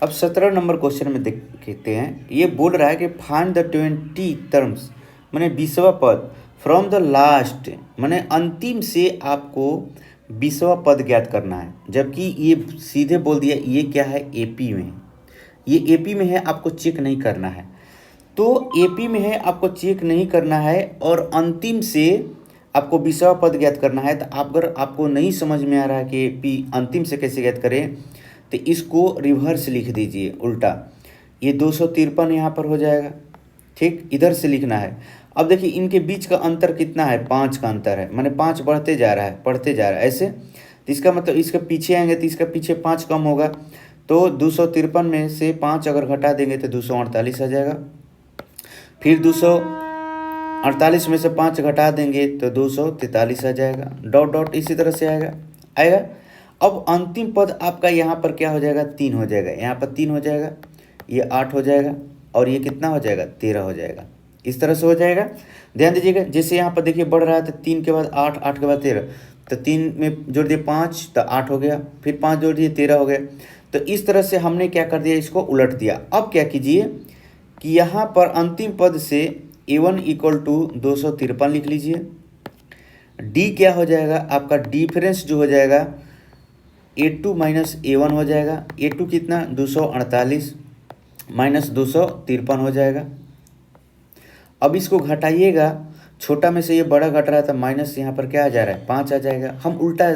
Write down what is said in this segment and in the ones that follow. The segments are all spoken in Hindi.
अब 17 नंबर क्वेश्चन में देखते हैं, ये बोल रहा है कि फाइंड द 20 टर्म्स, मैंने 20वां पद फ्रॉम द लास्ट, मैंने अंतिम से आपको 20वां पद ज्ञात करना है, जबकि ये सीधे बोल दिया ये क्या है, एपी में है। ये एपी में है, आपको चेक नहीं करना है। तो एपी में है, आपको चेक नहीं करना है और अंतिम से आपको 20वां पद ज्ञात करना है। तो अगर आपको नहीं समझ में आ रहा है कि एपी अंतिम से कैसे ज्ञात करें, तो इसको रिवर्स लिख दीजिए, उल्टा। ये 253 यहाँ पर हो जाएगा, ठीक, इधर से लिखना है। अब देखिए इनके बीच का अंतर कितना है, 5 का अंतर है, माने 5 बढ़ते जा रहा है, बढ़ते जा रहा है ऐसे। तो इसका मतलब इसके पीछे आएंगे तो इसका पीछे 5 कम होगा, तो 253 में से 5 अगर घटा देंगे तो 248 आ जाएगा। फिर 248 में से 5 घटा देंगे तो 243 आ जाएगा, डॉट डॉट इसी तरह से आएगा आएगा। अब अंतिम पद आपका यहाँ पर क्या हो जाएगा, 3 हो जाएगा, यहाँ पर 3 हो जाएगा, ये 8 हो जाएगा और ये कितना हो जाएगा, 13 हो जाएगा। इस तरह से हो जाएगा। ध्यान दीजिएगा, जैसे यहाँ पर देखिए बढ़ रहा है तो 3 के बाद 8, 8 के बाद 13, तो 3 में जोड़ दिए 5 तो 8 हो गया, फिर 5 जोड़ दिए 13 हो गया। तो इस तरह से हमने क्या कर दिया, इसको उलट दिया। अब क्या कीजिए कि यहाँ पर अंतिम पद से a1 इक्वल टू 253 लिख लीजिए। d क्या हो जाएगा, आपका डिफरेंस जो हो जाएगा a2 माइनस a1 हो जाएगा। a2 कितना, 248 माइनस 253 हो जाएगा। अब इसको घटाइएगा, छोटा में से ये बड़ा घट रहा था, माइनस यहाँ पर क्या आ जा रहा है, 5 आ जाएगा। हम उल्टा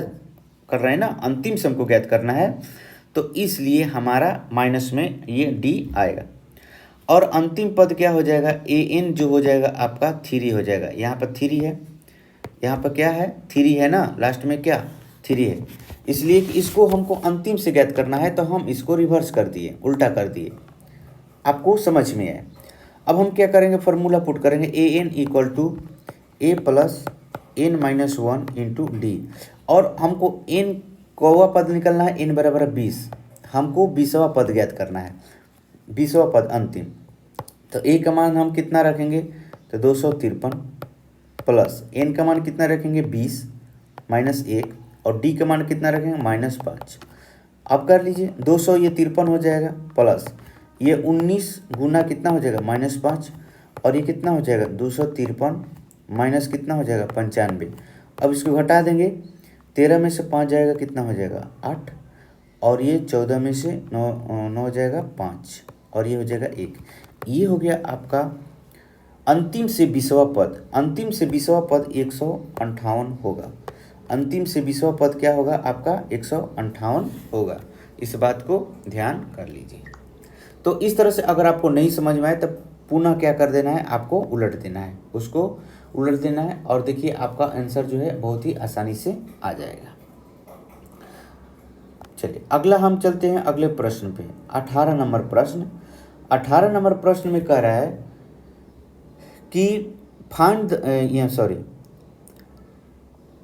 कर रहे हैं ना, अंतिम से हमको ज्ञात करना है, तो इसलिए हमारा माइनस में ये d आएगा। और अंतिम पद क्या हो जाएगा, an जो हो जाएगा आपका 3 हो जाएगा। यहाँ पर 3 है, यहाँ पर क्या है, 3 है ना, लास्ट में क्या 3 है। इसलिए कि इसको हमको अंतिम से ज्ञात करना है, तो हम इसको रिवर्स कर दिए, उल्टा कर दिए। आपको समझ में आए। अब हम क्या करेंगे, फार्मूला पुट करेंगे, an equal to a plus n minus 1 into D. और हमको n कौवा पद निकलना है, n बराबर 20, हमको 20वां पद ज्ञात करना है, 20वां पद अंतिम। तो a का मान हम कितना रखेंगे, तो 253 प्लस n का मान कितना रखेंगे, 20 माइनस 1, और d का मान कितना रखेंगे, माइनस 5। अब कर लीजिए, 200 ये 53 हो जाएगा, प्लस ये 19 गुना कितना हो जाएगा, माइनस 5, और ये कितना हो जाएगा 253 माइनस कितना हो जाएगा 95। अब इसको घटा देंगे, 13 में से 5 जाएगा, कितना हो जाएगा 8, और ये 14 में से 9 हो जाएगा 5, और ये हो जाएगा 1। ये हो गया आपका अंतिम से 20वां पद। अंतिम से 20वां पद 158 होगा। अंतिम से 20वां पद क्या होगा आपका, 158 होगा। इस बात को ध्यान कर लीजिए। तो इस तरह से अगर आपको नहीं समझ में आए तब पुनः क्या कर देना है, आपको उलट देना है, उसको उलट देना है, और देखिए आपका आंसर जो है बहुत ही आसानी से आ जाएगा। चलिए अगला हम चलते हैं अगले प्रश्न पे, 18 नंबर प्रश्न। 18 नंबर प्रश्न में कह रहा है कि फाइंड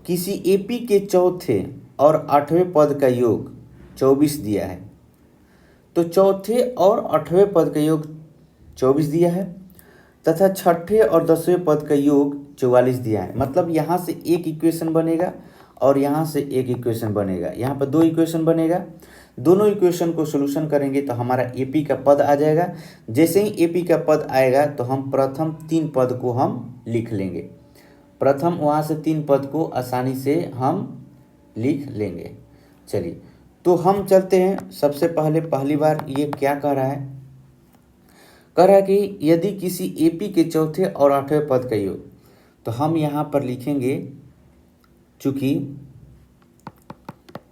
किसी एपी के चौथे और 8वें पद का योग 24 दिया है। तो चौथे और 8वें पद का योग 24 दिया है, तथा छठे और 10वें पद का योग 44 दिया है। मतलब यहाँ से एक इक्वेशन बनेगा और यहाँ से एक इक्वेशन बनेगा, यहाँ पर 2 इक्वेशन बनेगा। दोनों इक्वेशन को सोल्यूशन करेंगे तो हमारा एपी का पद आ जाएगा। जैसे ही एपी का पद आएगा तो हम प्रथम 3 पद को हम लिख लेंगे। प्रथम वहाँ से 3 पद को आसानी से हम लिख लेंगे। चलिए तो हम चलते हैं। सबसे पहले पहली बार ये क्या कह रहा है, कह रहा है कि यदि किसी एपी के चौथे और 8वें पद का योग, तो हम यहाँ पर लिखेंगे, चूँकि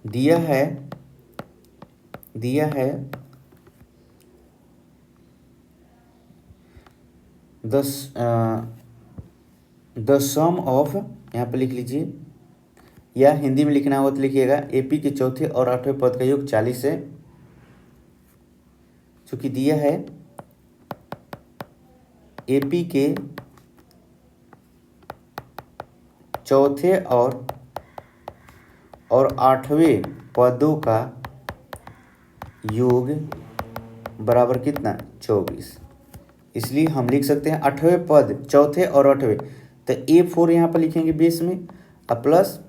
दिया है द सम ऑफ, यहाँ पर लिख लीजिए, या हिंदी में लिखना हो तो लिखिएगा, एपी के चौथे और 8वें पद का योग 40 है। चूँकि दिया है एपी के चौथे और 8वें पदों का योग बराबर कितना, 24। इसलिए हम लिख सकते हैं 8वें पद, चौथे और 8वें, तो A4 यहाँ पर लिखेंगे बेस में, और प्लस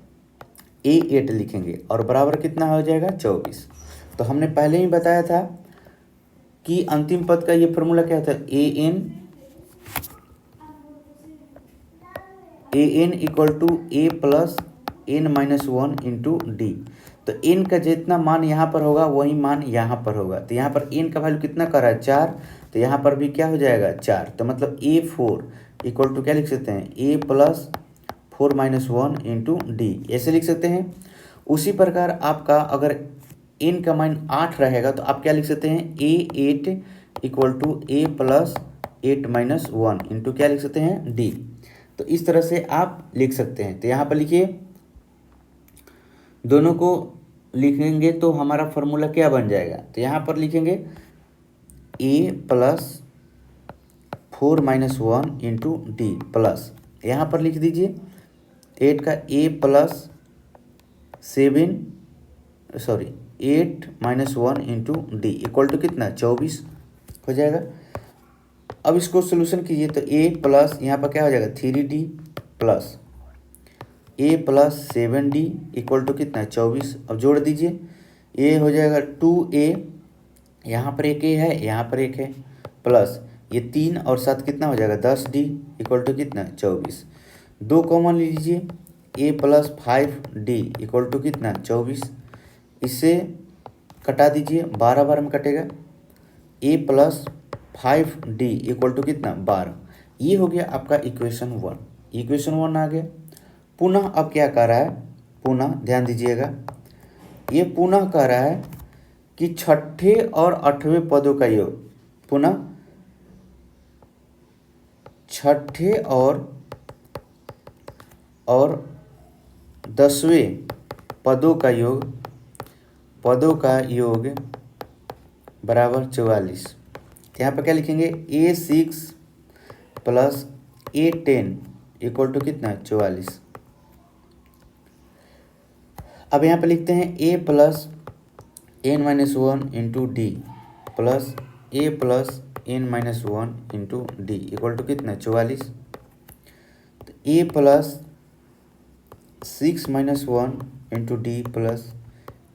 A8 लिखेंगे, और बराबर कितना हो जाएगा 24। तो हमने पहले ही बताया था कि अंतिम पद का ये फॉर्मूला क्या था, a n equal to A plus n minus one into d. तो एन का जितना मान यहाँ पर होगा वही मान यहाँ पर होगा। तो यहाँ पर एन का वैल्यू कितना कर रहा है, 4, तो यहाँ पर भी क्या हो जाएगा 4। तो मतलब A4 इक्वल टू क्या लिख सकते हैं, a plus 4 minus one into d, ऐसे लिख सकते हैं। उसी प्रकार आपका अगर एन का मान 8 रहेगा तो आप क्या लिख सकते हैं, A8 equal to A plus 8 minus one into क्या लिख सकते हैं, डी। तो इस तरह से आप लिख सकते हैं। तो यहाँ पर लिखिए, दोनों को लिखेंगे तो हमारा फॉर्मूला क्या बन जाएगा। तो यहाँ पर लिखेंगे a plus 4 minus one into d plus, यहाँ पर लिख दीजिए 8 का a plus 8 minus one into d equal to कितना, 24 हो जाएगा। अब इसको सोल्यूशन कीजिए तो ए प्लस यहाँ पर क्या हो जाएगा 3D plus A plus 7D equal to कितना, 24। अब जोड़ दीजिए, ए हो जाएगा 2A, यहाँ पर एक ए है, यहाँ पर एक है, प्लस ये 3 और 7 कितना हो जाएगा 10D इक्वल टू कितना, 24। 2 कॉमन लीजिए, ए प्लस 5D इक्वल टू कितना, 24। इससे कटा दीजिए, 12 बार में कटेगा, ए प्लस 5D इक्वल टू कितना, 12। ये हो गया आपका इक्वेशन 1। इक्वेशन 1 आ गया। पुनः अब क्या कर रहा है, पुनः ध्यान दीजिएगा, ये पुनः कह रहा है कि छठे और आठवें पदों का योग, पुनः छठे और 10वें पदों का योग बराबर 44। यहाँ पर क्या लिखेंगे, A6 plus A10 equal to कितना, 44। अब यहाँ पे लिखते हैं a plus n minus one into d plus A plus n minus one into d equal to कितना, 44। तो a plus 6 minus one into d plus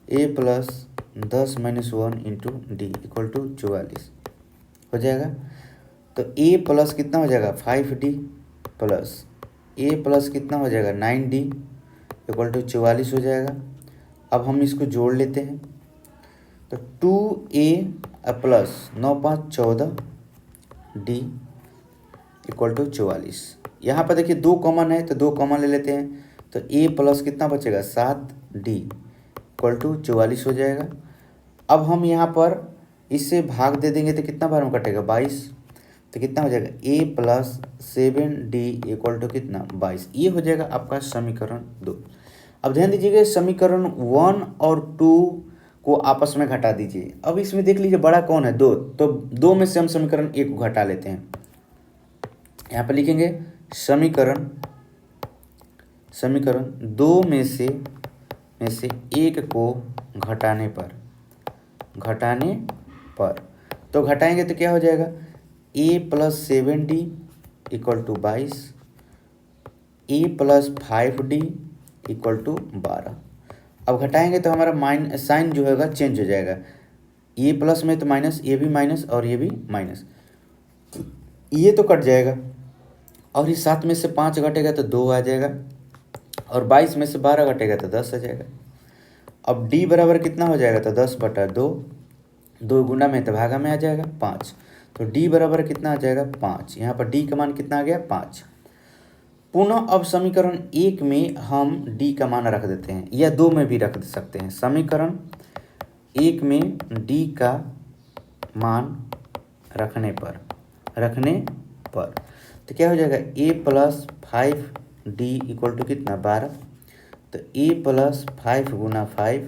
A plus 10 minus one into d equal to 44 हो जाएगा। तो ए प्लस कितना हो जाएगा 5D प्लस ए प्लस कितना हो जाएगा 9D इक्वल टू 44 हो जाएगा। अब हम इसको जोड़ लेते हैं, तो 2A plus 9 5 14D equal to 44। यहाँ पर देखिए 2 कॉमन है तो 2 कॉमन ले लेते हैं, तो A प्लस कितना बचेगा 7D इक्वल टू 44 हो जाएगा। अब हम यहाँ पर इससे भाग दे देंगे तो कितना बार में कटेगा 22, तो कितना हो जाएगा A plus 7D equal to कितना 22। ये हो जाएगा आपका समीकरण 2। अब ध्यान दीजिएगा, समीकरण 1 और 2 को आपस में घटा दीजिए। अब इसमें देख लीजिए बड़ा कौन है 2, तो 2 में से हम समीकरण 1 को घटा लेते हैं। यहाँ पर लिखेंगे समीकरण 2 में से 1 को घटाने पर तो घटाएंगे तो क्या हो जाएगा, A plus 7D equal to 22, A plus 5D equal to 12। अब घटाएंगे तो हमारा साइन जो होगा चेंज हो जाएगा, ये प्लस में तो माइनस, ये भी माइनस और ये भी माइनस, ये तो कट जाएगा। और इस 7 में से 5 घटेगा तो 2 आ जाएगा, और 22 में से 12 घटेगा तो 10 आ जाएगा। अब D बराबर कितना हो जाएगा, तो 10/2, 2 गुना में तो भागा में आ जाएगा 5, तो D बराबर कितना आ जाएगा 5। यहाँ पर D का मान कितना आ गया 5। पुनः अब समीकरण 1 में हम D का मान रख देते हैं, या 2 में भी रख सकते हैं। समीकरण 1 में D का मान रखने पर तो क्या हो जाएगा, A plus 5D equal to कितना 12, तो A प्लस 5 गुना 5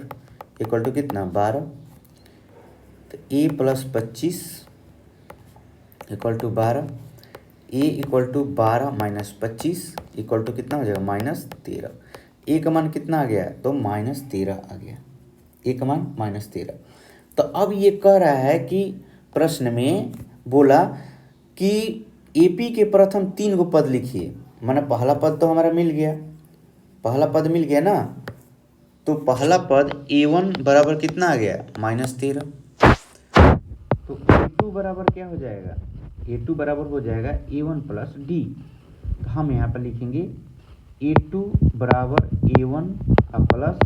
इक्वल टू कितना 12, तो A plus 25 equal to 12, A equal to 12 minus 25 equal to कितना हो जाएगा -13। A का मान कितना आ गया, तो -13 आ गया, A का मान -13। तो अब ये कह रहा है कि प्रश्न में बोला कि AP के प्रथम 3 गो पद लिखिए। माने पहला पद तो हमारा मिल गया, ना, तो पहला पद A1 बराबर कितना आ गया -13। तो A2 बराबर क्या हो जाएगा, A2 बराबर हो जाएगा A1 प्लस डी। तो हम यहाँ पर लिखेंगे A2 बराबर A1 प्लस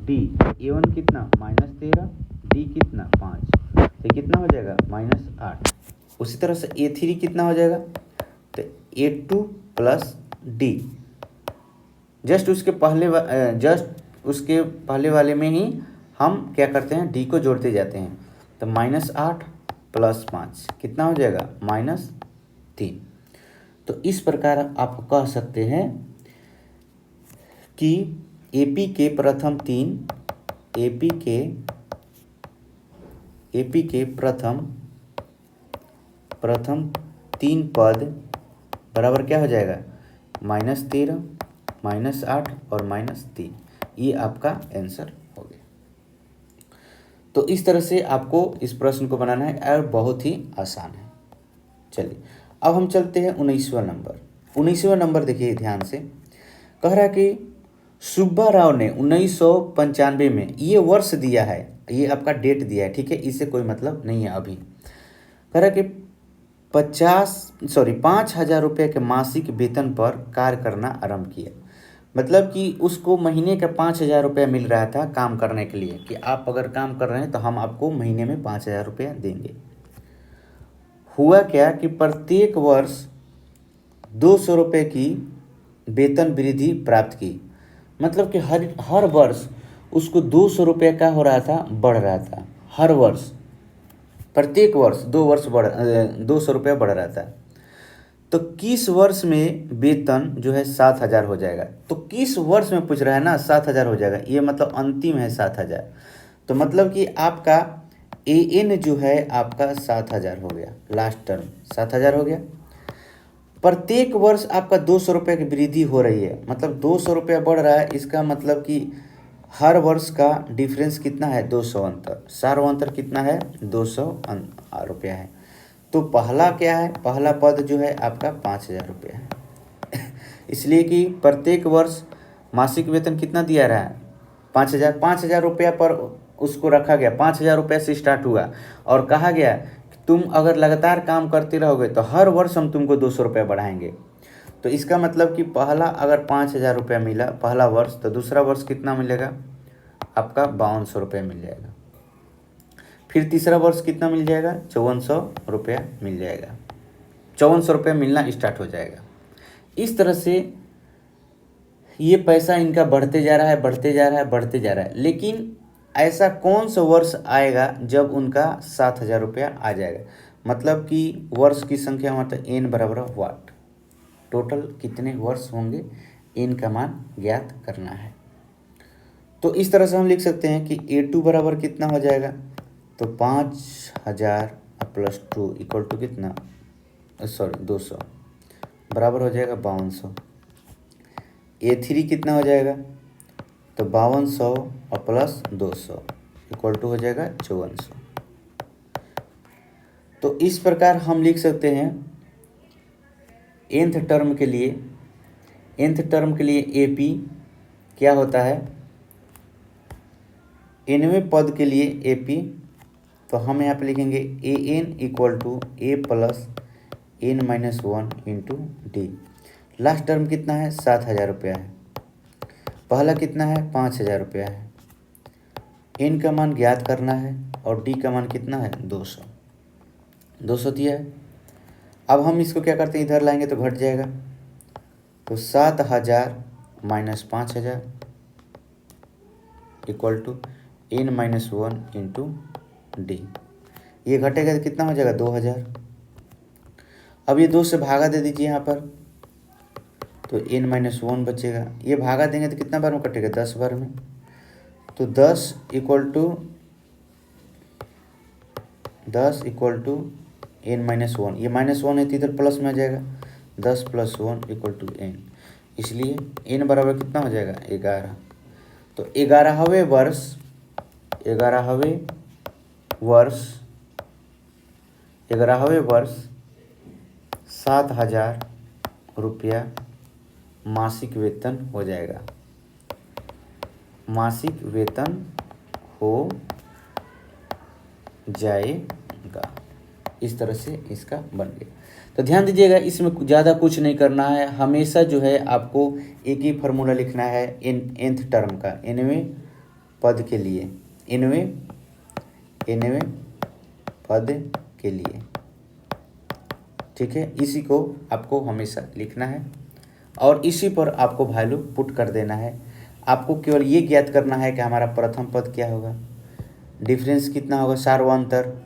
डी। A1 कितना -13, डी कितना 5, तो कितना हो जाएगा -8। उसी तरह से A3 कितना हो जाएगा, तो A2 प्लस डी। जस्ट उसके पहले वाले में ही हम क्या करते हैं, डी को जोड़ते जाते हैं। तो -8 प्लस 5 कितना हो जाएगा -3। तो इस प्रकार आप कह सकते हैं कि एपी के प्रथम 3 पद बराबर क्या हो जाएगा, -13, -8 और -3। ये आपका आंसर हो गया। तो इस तरह से आपको इस प्रश्न को बनाना है और बहुत ही आसान है। चलिए अब हम चलते हैं 19वां नंबर। 19वां नंबर देखिए ध्यान से, कह रहा है कि सुब्बा राव ने 1995 में, ये वर्ष दिया है, ये आपका डेट दिया है, ठीक है, इससे कोई मतलब नहीं है अभी। कह रहा है कि 5,000 रुपये के मासिक वेतन पर कार्य करना आरंभ किया। मतलब कि उसको महीने का 5,000 रुपया मिल रहा था काम करने के लिए, कि आप अगर काम कर रहे हैं तो हम आपको महीने में 5,000 रुपया देंगे। हुआ क्या कि प्रत्येक वर्ष 200 रुपये की वेतन वृद्धि प्राप्त की। मतलब कि हर वर्ष उसको 200 रुपये का हो रहा था, बढ़ रहा था हर वर्ष, प्रत्येक वर्ष 200 रुपया बढ़ रहा था। तो किस वर्ष में वेतन जो है 7,000 हो जाएगा। तो किस वर्ष में पूछ रहा है ना, 7,000 हो जाएगा, ये मतलब अंतिम है 7,000। तो मतलब कि आपका AN जो है आपका 7,000 हो गया, लास्ट टर्म 7,000 हो गया। प्रत्येक वर्ष आपका 200 रुपये की वृद्धि हो रही है, मतलब 200 रुपया बढ़ रहा है, इसका मतलब कि हर वर्ष का डिफरेंस कितना है, 200 अंतर, सार्वंतर कितना है, 200 रुपया है। तो पहला क्या है, पहला पद जो है आपका 5,000 रुपया है इसलिए कि प्रत्येक वर्ष मासिक वेतन कितना दिया रहा है, 5,000 रुपया पर उसको रखा गया। 5,000 रुपया से स्टार्ट हुआ और कहा गया कि तुम अगर लगातार काम करते रहोगे तो हर वर्ष हम तुमको 200 रुपया बढ़ाएंगे। तो इसका मतलब कि पहला अगर 5,000 रुपया मिला पहला वर्ष, तो दूसरा वर्ष कितना मिलेगा आपका 5,200 रुपया मिल जाएगा। फिर तीसरा वर्ष कितना मिल जाएगा, 5,400 रुपया मिल जाएगा, 5,400 रुपया मिलना स्टार्ट हो जाएगा। इस तरह से ये पैसा इनका बढ़ते जा रहा है। लेकिन ऐसा कौन सा वर्ष आएगा जब उनका 7,000 रुपया आ जाएगा। मतलब कि वर्ष की संख्या मतलब n बराबर वाट, टोटल कितने वर्ष होंगे, n का मान ज्ञात करना है। तो इस तरह से हम लिख सकते हैं कि A2 बराबर कितना हो जाएगा, तो 5,000 प्लस 2 इक्वल टू कितना, 200 बराबर हो जाएगा 5,200। A3 कितना हो जाएगा, तो 5,200 और प्लस 200 इक्वल टू हो जाएगा 5,400। तो इस प्रकार हम लिख सकते हैं nth टर्म के लिए AP क्या होता है, nवें पद के लिए AP, तो हम यहाँ पे लिखेंगे AN equal to A plus N-1 into D. Last term कितना है, 7,000 रुपया है, पहला कितना है 5,000 रुपया है, n का मान ज्ञात करना है और d का मान कितना है 200 दिया है। अब हम इसको क्या करते हैं, इधर लाएंगे तो घट जाएगा, तो 7,000 minus 5,000 equal to N-1 into D. ये घटेगा तो कितना हो जाएगा 2,000। अब ये 2 से भागा दे दीजिए यहाँ पर, तो N-1 बचेगा। ये भागा देंगे तो कितना बार में कटेगा, 10 बार में। तो 10 इक्वल टू N-1, ये -1 है तो इधर प्लस में आ जाएगा, 10 + 1 इक्वल टू N। इसलिए N बराबर कितना हो जाएगा 11। तो 11वें वर्ष 7,000 रुपया मासिक वेतन हो जाएगा, मासिक वेतन हो जाएगा। इस तरह से इसका बन गया। तो ध्यान दीजिएगा, इसमें ज़्यादा कुछ नहीं करना है, हमेशा जो है आपको एक ही फार्मूला लिखना है nth टर्म का, nवें पद के लिए, nवें पद के लिए, ठीक है। इसी को आपको हमेशा लिखना है और इसी पर आपको वैल्यू पुट कर देना है। आपको केवल ये ज्ञात करना है कि हमारा प्रथम पद क्या होगा, डिफरेंस कितना होगा, सार्वंतर,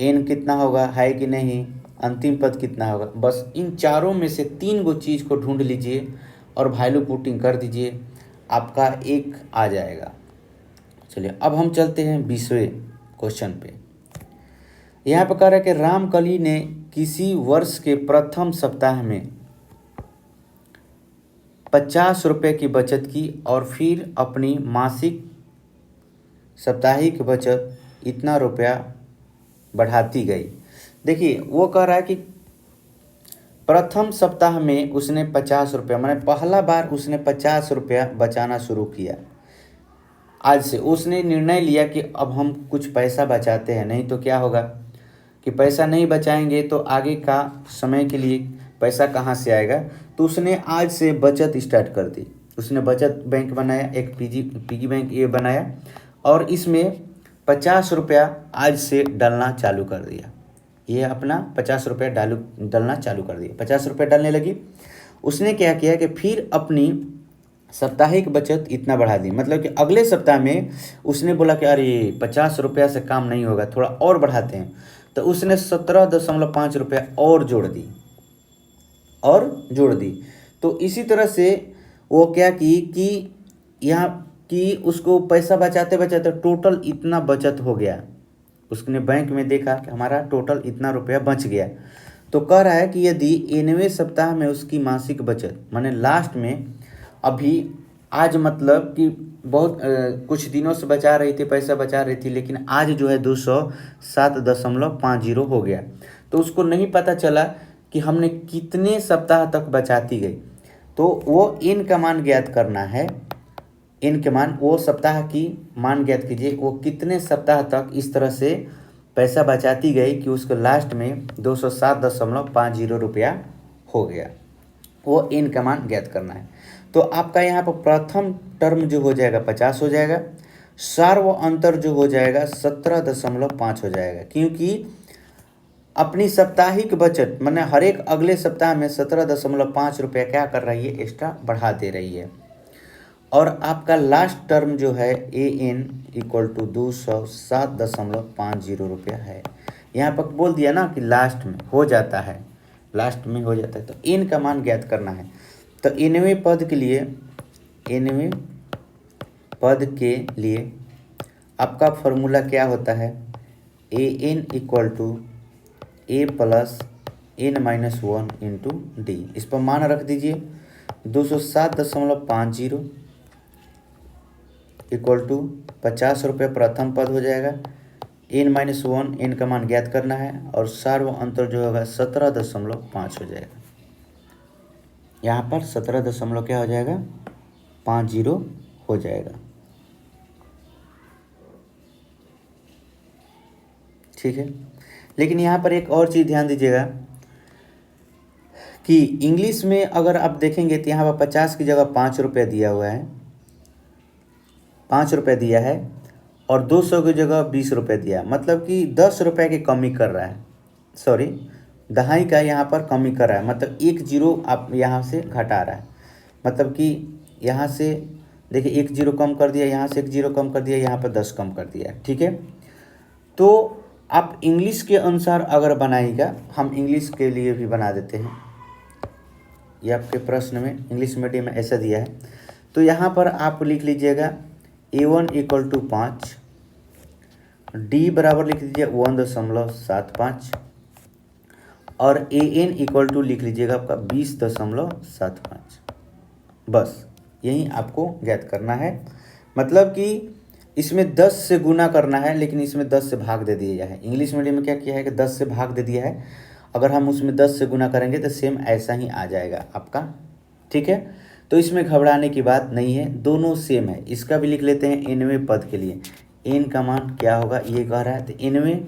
n कितना होगा, है कि नहीं, अंतिम पद कितना होगा। बस इन चारों में से 3 गो चीज़ को ढूंढ लीजिए और वैल्यू पुटिंग कर दीजिए, आपका एक आ जाएगा। चलिए अब हम चलते हैं 20वें क्वेश्चन पे। यहाँ पर कह रहा है कि रामकली ने किसी वर्ष के प्रथम सप्ताह में 50 रुपये की बचत की और फिर अपनी मासिक साप्ताहिक बचत इतना रुपया बढ़ाती गई। देखिए वो कह रहा है कि प्रथम सप्ताह में उसने 50 रुपया, मैंने पहला बार उसने 50 रुपया बचाना शुरू किया। आज से उसने निर्णय लिया कि अब हम कुछ पैसा बचाते हैं, नहीं तो क्या होगा कि पैसा नहीं बचाएंगे तो आगे का समय के लिए पैसा कहाँ से आएगा। तो उसने आज से बचत स्टार्ट कर दी। उसने बचत बैंक बनाया, एक पिगी बैंक ये बनाया और इसमें 50 रुपया आज से डालना चालू कर दिया। ये अपना 50 रुपया डालना चालू कर दिया, 50 रुपये डालने लगी। उसने क्या किया कि फिर अपनी साप्ताहिक बचत इतना बढ़ा दी, मतलब कि अगले सप्ताह में उसने बोला कि अरे 50 रुपया से काम नहीं होगा, थोड़ा और बढ़ाते हैं। तो उसने 17.5 रुपया और जोड़ दी। तो इसी तरह से वो क्या की कि यहाँ कि उसको पैसा बचाते बचाते टोटल इतना बचत हो गया। उसने बैंक में देखा कि हमारा टोटल इतना रुपया बच गया। तो कह रहा है कि यदि 9वें सप्ताह में उसकी मासिक बचत, माने लास्ट में अभी आज मतलब कि बहुत कुछ दिनों से बचा रही थी, पैसा बचा रही थी, लेकिन आज जो है 207.50 हो गया। तो उसको नहीं पता चला कि हमने कितने सप्ताह तक बचाती गई। तो वो n का मान ज्ञात करना है, n के मान, वो सप्ताह की मान ज्ञात कीजिए, वो कितने सप्ताह तक इस तरह से पैसा बचाती गई कि उसको लास्ट में 207.50 रुपया हो गया। वो n का मान ज्ञात करना है। तो आपका यहाँ पर प्रथम टर्म जो हो जाएगा 50 हो जाएगा, सार्व अंतर जो हो जाएगा 17.5 हो जाएगा, क्योंकि अपनी साप्ताहिक बचत मैंने हर एक अगले सप्ताह में 17.5 रुपया क्या कर रही है, एक्स्ट्रा बढ़ा दे रही है। और आपका लास्ट टर्म जो है an इक्वल टू 207.50 रुपया है। यहाँ पर बोल दिया ना कि लास्ट में हो जाता है, लास्ट में हो जाता है। तो n का मान ज्ञात करना है। तो nवें पद के लिए आपका फॉर्मूला क्या होता है, an equal to a plus n-1 into D. इस पर मान रख दीजिए 207.50 इक्वल टू 50 रुपये प्रथम पद हो जाएगा, n-1 n का मान ज्ञात करना है और सार्व अंतर जो होगा 17.5 हो जाएगा। यहाँ पर 17 क्या हो जाएगा, 50 हो जाएगा। ठीक है, लेकिन यहाँ पर एक और चीज़ ध्यान दीजिएगा कि इंग्लिश में अगर आप देखेंगे तो यहाँ पर 50 की जगह 5 रुपया दिया हुआ है, 5 रुपया दिया है, और 200 की जगह 20 रुपये दिया, मतलब कि 10 रुपये की कमी कर रहा है, सॉरी दहाई का यहाँ पर कमी कर रहा है, मतलब 1 जीरो आप यहाँ से घटा रहा है। मतलब कि यहाँ से देखिए 1 जीरो कम कर दिया, यहाँ से 1 जीरो कम कर दिया, यहाँ पर 10 कम कर दिया, ठीक है। तो आप इंग्लिश के अनुसार अगर बनाइएगा, हम इंग्लिश के लिए भी बना देते हैं, ये आपके प्रश्न में इंग्लिश मीडियम में ऐसा दिया है। तो यहाँ पर आप लिख लीजिएगा a1 इक्वल टू 5, d बराबर लिख लीजिए 1.75 और an इक्वल टू लिख लीजिएगा आपका 20.75। बस यही आपको ज्ञात करना है, मतलब कि इसमें 10 से गुना करना है, लेकिन इसमें 10 से भाग दे दिया है। इंग्लिश मीडियम में क्या किया है कि 10 से भाग दे दिया है, अगर हम उसमें 10 से गुना करेंगे तो सेम ऐसा ही आ जाएगा आपका, ठीक है। तो इसमें घबराने की बात नहीं है, दोनों सेम है। इसका भी लिख लेते हैं nवें पद के लिए n का मान क्या होगा, ये कह रहा है। तो nवें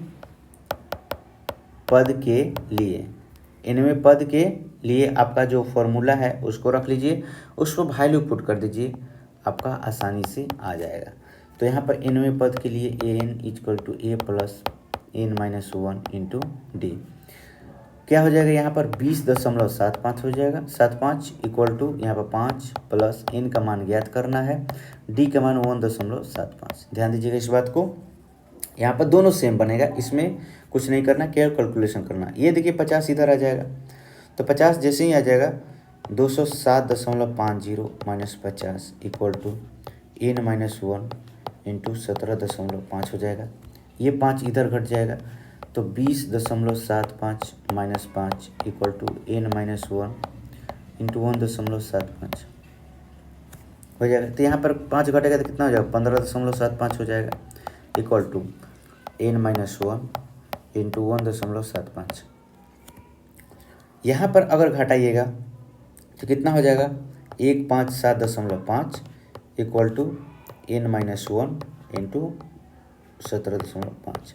पद के लिए, nवें पद के लिए आपका जो फॉर्मूला है उसको रख लीजिए, उसको वैल्यू पुट कर दीजिए, आपका आसानी से आ जाएगा। तो यहाँ पर nवें पद के लिए an equal to a plus n minus 1 into D क्या हो जाएगा, यहाँ पर 20.75 हो जाएगा। 75 इक्वल टू यहाँ पर 5 प्लस n का मान ज्ञात करना है, d का मान 1.75। ध्यान दीजिएगा इस बात को, यहाँ पर दोनों सेम बनेगा, इसमें कुछ नहीं करना, केवल कैलकुलेशन करना। ये देखिए 50 इधर आ जाएगा, तो 50 जैसे ही आ जाएगा 207.50 minus 50 equal to n minus 1 into 17.5 हो जाएगा। ये 5 इधर घट जाएगा, तो 20.75 minus 5 equal to n minus 1 into 1.75 हो जाएगा। तो यहाँ पर 5 घटेगा तो कितना हो जाएगा, 15.75 हो जाएगा, equal to n minus 1 into 1.75। यहाँ पर अगर घटाइएगा तो कितना हो जाएगा, 157.5 equal to n minus 1 into 17.5।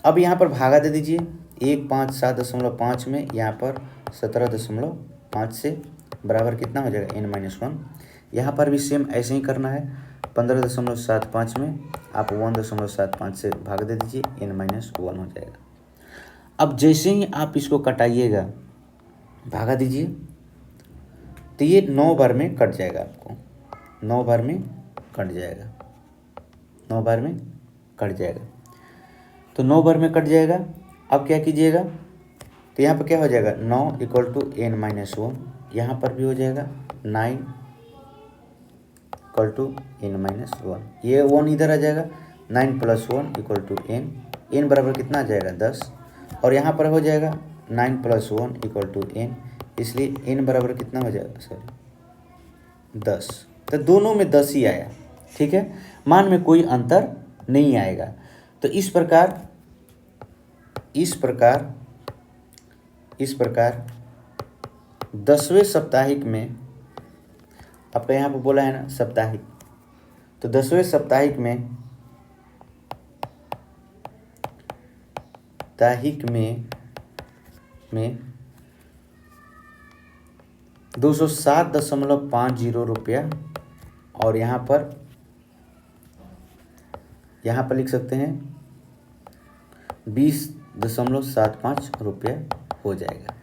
अब यहाँ पर भागा दे दीजिए, 157.5 में यहाँ पर 17.5 से बराबर कितना हो जाएगा, n माइनस 1। यहाँ पर भी सेम ऐसे ही करना है, 15.75 में आप 1.75 से भाग दे दीजिए, n माइनस 1 हो जाएगा। अब जैसे ही आप इसको कटाइएगा, भागा दीजिए, तो ये 9 बार में कट जाएगा, आपको 9 बार में कट जाएगा, 9 बार में कट जाएगा। तो 9 बार में कट जाएगा। अब क्या कीजिएगा, तो यहाँ पर क्या हो जाएगा, 9 इक्वल टू n माइनस 1, यहाँ पर भी हो जाएगा 9 इक्वल टू n माइनस 1, ये 1 इधर आ जाएगा, 9 प्लस 1 इक्वल टू n बराबर कितना आ जाएगा, 10, और यहाँ पर हो जाएगा 9 प्लस 1 इक्वल टू n, इसलिए n बराबर कितना हो जाएगा, सॉरी 10। तो दोनों में 10 ही आया, ठीक है, मान में कोई अंतर नहीं आएगा। तो इस प्रकार 10वें साप्ताहिक में, आपका यहाँ पर बोला है ना साप्ताहिक, तो 10वें साप्ताहिक में 207.50 रुपया, और यहाँ पर लिख सकते हैं 20.75 रुपया हो जाएगा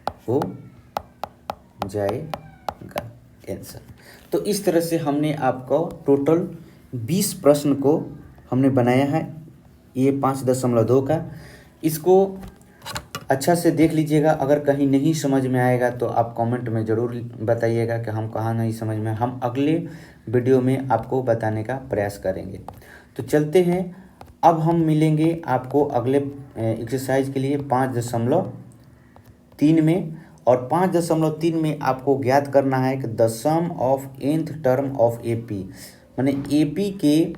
आंसर। तो इस तरह से हमने आपको टोटल 20 प्रश्न को हमने बनाया है, ये 5.2 का। इसको अच्छा से देख लीजिएगा, अगर कहीं नहीं समझ में आएगा तो आप कमेंट में ज़रूर बताइएगा कि हम कहाँ नहीं समझ में, हम अगले वीडियो में आपको बताने का प्रयास करेंगे। तो चलते हैं, अब हम मिलेंगे आपको अगले एक्सरसाइज के लिए 5.3 में, और 5.3 में आपको ज्ञात करना है कि the sum of nth term of AP, माने AP के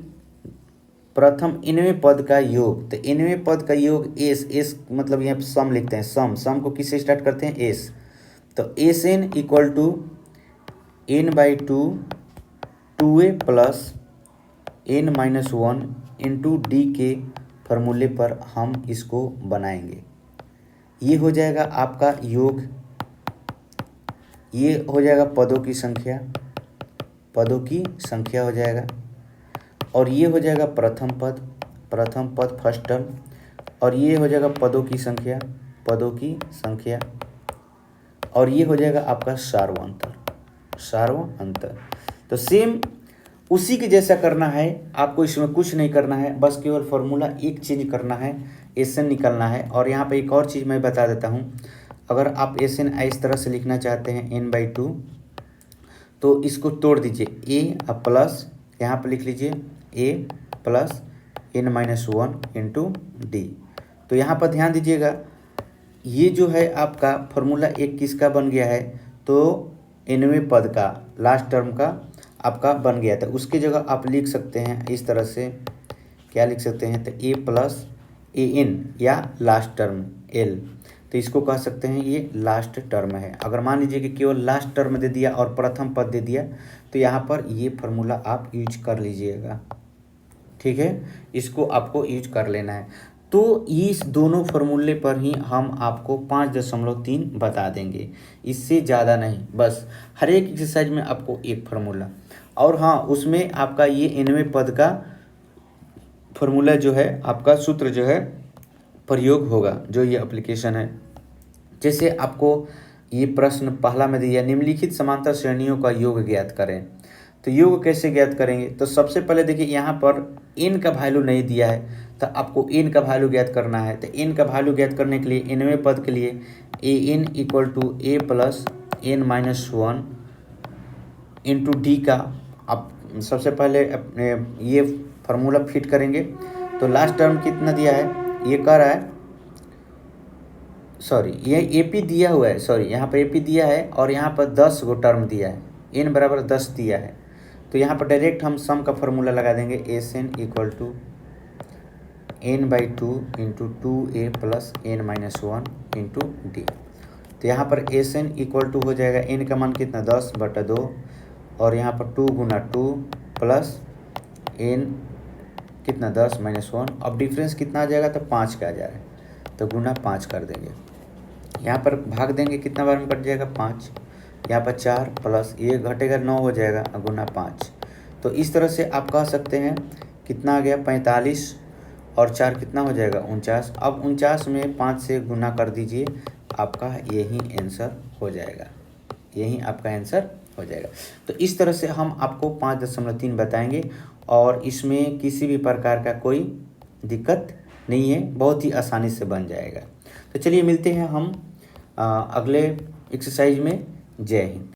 प्रथम nवें पद का योग। तो nवें पद का योग s मतलब यहाँ सम लिखते हैं, सम को किससे स्टार्ट करते हैं, s। तो Sn equal to n/2 2a plus n minus 1 into d के फॉर्मूले पर हम इसको बनाएंगे। ये हो जाएगा आपका योग, ये हो जाएगा पदों की संख्या हो जाएगा, और ये हो जाएगा प्रथम पद फर्स्ट टर्म, और ये हो जाएगा पदों की संख्या, और ये हो जाएगा आपका सार्वअंतर। तो सेम उसी के जैसा करना है, आपको इसमें कुछ नहीं करना है, बस केवल फॉर्मूला एक चेंज करना है, एसएन निकलना है। और यहाँ पे एक और चीज़ मैं बता देता हूँ, अगर आप एसएन इस तरह से लिखना चाहते हैं n/2, तो इसको तोड़ दीजिए, a प्लस यहाँ पर लिख लीजिए a plus n minus 1 into d. तो यहाँ पर ध्यान दीजिएगा, ये जो है आपका फॉर्मूला एक किसका बन गया है, तो nवें पद का लास्ट टर्म का आपका बन गया था। उसके जगह आप लिख सकते हैं इस तरह से, क्या लिख सकते हैं, तो a प्लस an या लास्ट टर्म l, तो इसको कह सकते हैं ये लास्ट टर्म है। अगर मान लीजिए कि केवल लास्ट टर्म दे दिया और प्रथम पद दे दिया, तो यहाँ पर ये फॉर्मूला आप यूज कर लीजिएगा, ठीक है, इसको आपको यूज कर लेना है। तो इस दोनों फार्मूले पर ही हम आपको 5.3 बता देंगे, इससे ज़्यादा नहीं। बस हर एक एक्सरसाइज में आपको एक फार्मूला, और हाँ उसमें आपका ये 9वें पद का फार्मूला जो है, आपका सूत्र जो है प्रयोग होगा, जो ये एप्लीकेशन है। जैसे आपको ये प्रश्न पहला में दिया, निम्नलिखित समांतर श्रेणियों का योग ज्ञात करें। तो योग कैसे ज्ञात करेंगे? तो सबसे पहले देखिए यहाँ पर n का वैल्यू नहीं दिया है, तो आपको n का वैल्यू ज्ञात करना है। तो n का वैल्यू ज्ञात करने के लिए 9वें पद के लिए an equal to a plus n minus 1 into d का आप सबसे पहले अपने ये फार्मूला फिट करेंगे। तो लास्ट टर्म कितना दिया है, ये कह रहा है, सॉरी ये ए पी दिया हुआ है, सॉरी यहाँ पर ए पी दिया है और यहाँ पर 10 गो टर्म दिया है, n बराबर 10 दिया है। तो यहाँ पर डायरेक्ट हम सम का फार्मूला लगा देंगे, S N equal to n/2 into 2a plus n minus 1 into d. तो यहाँ पर एस एन इक्वल टू हो जाएगा, n का मान कितना 10/2 और यहाँ पर 2 गुना 2 प्लस n कितना 10 माइनस 1। अब डिफरेंस कितना आ जाएगा, तो 5 का आ जा रहा है, तो गुना 5 कर देंगे। यहाँ पर भाग देंगे, कितना बार में कट जाएगा 5, यहाँ पर 4 प्लस ये घटेगा 9 हो जाएगा गुना 5। तो इस तरह से आप कह सकते हैं कितना आ गया 45 और 4 कितना हो जाएगा 49। अब 49 में 5 से गुना कर दीजिए, आपका यही आंसर हो जाएगा, यही आपका आंसर हो जाएगा। तो इस तरह से हम आपको 5.3 बताएंगे और इसमें किसी भी प्रकार का कोई दिक्कत नहीं है, बहुत ही आसानी से बन जाएगा। तो चलिए मिलते हैं हम अगले एक्सरसाइज में। जय हिंद।